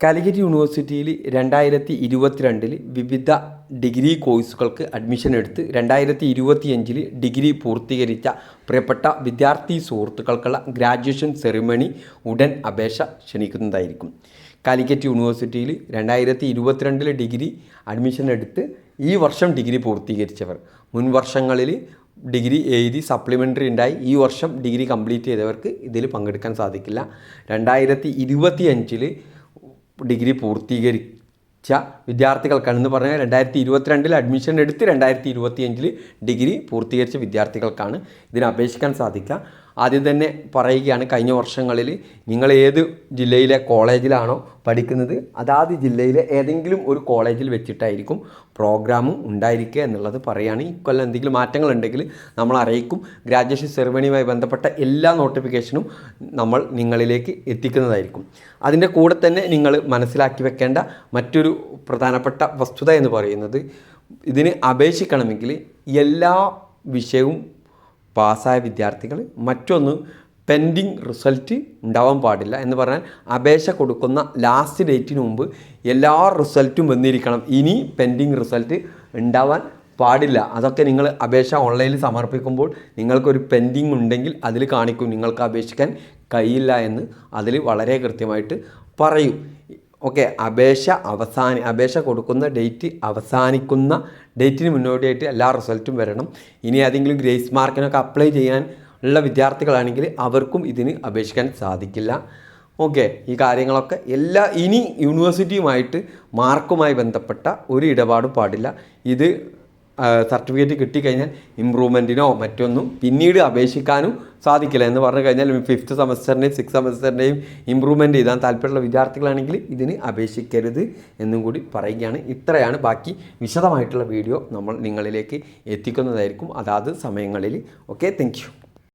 കാലിക്കറ്റ് യൂണിവേഴ്സിറ്റിയിൽ 2022 വിവിധ ഡിഗ്രി കോഴ്സുകൾക്ക് അഡ്മിഷൻ എടുത്ത് 2025 ഡിഗ്രി പൂർത്തീകരിച്ച പ്രിയപ്പെട്ട വിദ്യാർത്ഥി സുഹൃത്തുക്കൾക്കുള്ള ഗ്രാജുവേഷൻ സെറിമണി ഉടൻ അപേക്ഷ ക്ഷണിക്കുന്നതായിരിക്കും. കാലിക്കറ്റ് യൂണിവേഴ്സിറ്റിയിൽ 2022 ഡിഗ്രി അഡ്മിഷൻ എടുത്ത് ഈ വർഷം ഡിഗ്രി പൂർത്തീകരിച്ചവർ, മുൻ വർഷങ്ങളിൽ ഡിഗ്രി എഴുതി സപ്ലിമെൻ്ററി ഉണ്ടായി ഈ വർഷം ഡിഗ്രി കംപ്ലീറ്റ് ചെയ്തവർക്ക് ഇതിൽ പങ്കെടുക്കാൻ സാധിക്കില്ല. 2025 ഡിഗ്രി പൂർത്തീകരിച്ച വിദ്യാർത്ഥികൾക്കാണെന്ന് പറഞ്ഞാൽ 2022 അഡ്മിഷൻ എടുത്ത് 2025 ഡിഗ്രി പൂർത്തീകരിച്ച വിദ്യാർത്ഥികൾക്കാണ് ഇതിന് അപേക്ഷിക്കാൻ സാധിക്കുക. ആദ്യം തന്നെ പറയുകയാണ്, കഴിഞ്ഞ വർഷങ്ങളിൽ നിങ്ങൾ ഏത് ജില്ലയിലെ കോളേജിലാണോ പഠിക്കുന്നത് അതാത് ജില്ലയിലെ ഏതെങ്കിലും ഒരു കോളേജിൽ വെച്ചിട്ടായിരിക്കും പ്രോഗ്രാമും ഉണ്ടായിരിക്കുക എന്നുള്ളത് പറയുകയാണ്. ഈ കൊല്ലം എന്തെങ്കിലും മാറ്റങ്ങൾ ഉണ്ടെങ്കിൽ നമ്മൾ അറിയിക്കും. ഗ്രാജുവേഷൻ സെറിമണിയുമായി ബന്ധപ്പെട്ട എല്ലാ നോട്ടിഫിക്കേഷനും നമ്മൾ നിങ്ങളിലേക്ക് എത്തിക്കുന്നതായിരിക്കും. അതിൻ്റെ കൂടെ തന്നെ നിങ്ങൾ മനസ്സിലാക്കി വെക്കേണ്ട മറ്റൊരു പ്രധാനപ്പെട്ട വസ്തുത എന്ന് പറയുന്നത്, ഇതിന് അപേക്ഷിക്കണമെങ്കിൽ എല്ലാ വിഷയവും പാസ്സായ വിദ്യാർത്ഥികൾ, മറ്റൊന്ന് പെൻഡിങ് റിസൾട്ട് ഉണ്ടാവാൻ പാടില്ല. എന്ന് പറഞ്ഞാൽ അപേക്ഷ കൊടുക്കുന്ന ലാസ്റ്റ് ഡേറ്റിന് മുമ്പ് എല്ലാ റിസൾട്ടും വന്നിരിക്കണം. ഇനി പെൻഡിങ് റിസൾട്ട് ഉണ്ടാവാൻ പാടില്ല. അതൊക്കെ നിങ്ങൾ അപേക്ഷ ഓൺലൈനിൽ സമർപ്പിക്കുമ്പോൾ നിങ്ങൾക്കൊരു പെൻഡിങ് ഉണ്ടെങ്കിൽ അതിൽ കാണിക്കും, നിങ്ങൾക്ക് അപേക്ഷിക്കാൻ കഴിയില്ല എന്ന് അതിൽ വളരെ കൃത്യമായിട്ട് പറയും. ഓക്കെ, അപേക്ഷ കൊടുക്കുന്ന ഡേറ്റ് അവസാനിക്കുന്ന ഡേറ്റിന് മുന്നോടിയായിട്ട് എല്ലാ റിസൾട്ടും വരണം. ഇനി ഏതെങ്കിലും ഗ്രേസ് മാർക്കിനൊക്കെ അപ്ലൈ ചെയ്യാൻ ഉള്ള വിദ്യാർത്ഥികളാണെങ്കിൽ അവർക്കും ഇതിന് അപേക്ഷിക്കാൻ സാധിക്കില്ല. ഓക്കെ, ഈ കാര്യങ്ങളൊക്കെ ഇനി യൂണിവേഴ്സിറ്റിയുമായിട്ട് മാർക്കുമായി ബന്ധപ്പെട്ട ഒരു ഇടപാടും പാടില്ല. ഇത് സർട്ടിഫിക്കറ്റ് കിട്ടിക്കഴിഞ്ഞാൽ ഇമ്പ്രൂവ്മെൻറ്റിനോ മറ്റൊന്നും പിന്നീട് അപേക്ഷിക്കാനും സാധിക്കില്ല. എന്ന് പറഞ്ഞു കഴിഞ്ഞാൽ 5th സെമസ്റ്ററിൻ്റെയും 6th സെമസ്റ്ററിൻ്റെയും ഇമ്പ്രൂവ്മെൻറ്റ് ചെയ്താൽ താല്പര്യമുള്ള വിദ്യാർത്ഥികളാണെങ്കിൽ ഇതിന് അപേക്ഷിക്കരുത് എന്നും കൂടി പറയുകയാണ്. ഇത്രയാണ്. ബാക്കി വിശദമായിട്ടുള്ള വീഡിയോ നമ്മൾ നിങ്ങളിലേക്ക് എത്തിക്കുന്നതായിരിക്കും അതാത് സമയങ്ങളിൽ. Okay, thank you.